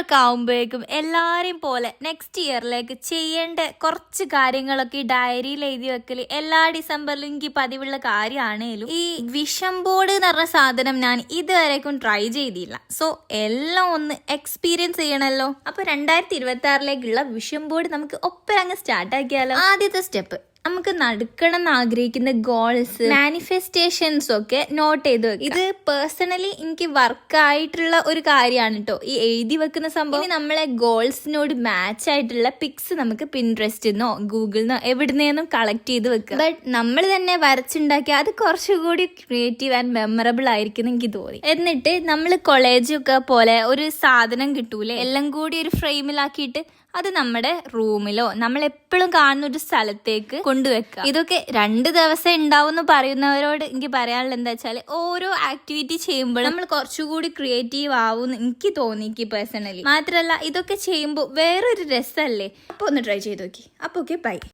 ഒക്കെ ആവുമ്പോഴേക്കും എല്ലാരെയും പോലെ നെക്സ്റ്റ് ഇയറിലേക്ക് ചെയ്യേണ്ട കുറച്ച് കാര്യങ്ങളൊക്കെ ഈ ഡയറിയിൽ എഴുതി വെക്കല് എല്ലാ ഡിസംബറിലും എനിക്ക് പതിവുള്ള കാര്യമാണേലും ഈ വിഷൻ ബോർഡ് എന്ന് പറഞ്ഞ സാധനം ഞാൻ ഇതുവരേക്കും ട്രൈ ചെയ്തില്ല. സോ എല്ലാം ഒന്ന് എക്സ്പീരിയൻസ് ചെയ്യണല്ലോ. അപ്പൊ 2026 വിഷൻ ബോർഡ് നമുക്ക് ഒപ്പം അങ്ങ് സ്റ്റാർട്ട് ആക്കിയാലോ. ആദ്യത്തെ സ്റ്റെപ്പ്, നമുക്ക് നടക്കണം എന്ന് ആഗ്രഹിക്കുന്ന ഗോൾസ്, മാനിഫെസ്റ്റേഷൻസ് ഒക്കെ നോട്ട് ചെയ്ത് വെക്കുക. ഇത് പേഴ്സണലി എനിക്ക് വർക്കായിട്ടുള്ള ഒരു കാര്യമാണ് കേട്ടോ, ഈ എഴുതി വെക്കുന്ന സംഭവം. നമ്മളെ ഗോൾസിനോട് മാച്ച് ആയിട്ടുള്ള പിക്സ് നമുക്ക് പിൻട്രസ്റ്റിന്നോ ഗൂഗിളിന്നോ എവിടുന്നേന്നും കളക്ട് ചെയ്ത് വെക്കുക. ബട്ട് നമ്മൾ തന്നെ വരച്ചുണ്ടാക്കിയാൽ അത് കുറച്ചുകൂടി ക്രിയേറ്റീവ് ആൻഡ് മെമ്മറബിൾ ആയിരിക്കും എനിക്ക് തോന്നി. എന്നിട്ട് നമ്മൾ കോളേജൊക്കെ പോലെ ഒരു സാധനം കിട്ടൂലേ, എല്ലാം കൂടി ഒരു ഫ്രെയിമിലാക്കിയിട്ട് അത് നമ്മുടെ റൂമിലോ നമ്മൾ എപ്പോഴും കാണുന്ന ഒരു സ്ഥലത്തേക്ക് കൊണ്ടുവെക്കുക. ഇതൊക്കെ 2 ദിവസം ഉണ്ടാവും എന്ന് പറയുന്നവരോട് എനിക്ക് പറയാനുള്ളത് എന്താ വെച്ചാൽ, ഓരോ ആക്ടിവിറ്റി ചെയ്യുമ്പോഴും നമ്മൾ കുറച്ചുകൂടി ക്രിയേറ്റീവ് ആവും എനിക്ക് തോന്നി, എനിക്ക് പേഴ്സണലി. മാത്രമല്ല ഇതൊക്കെ ചെയ്യുമ്പോൾ വേറൊരു രസമല്ലേ. അപ്പോൾ ഒന്ന് ട്രൈ ചെയ്ത് നോക്കി. അപ്പോൾ ഓക്കെ, ബൈ.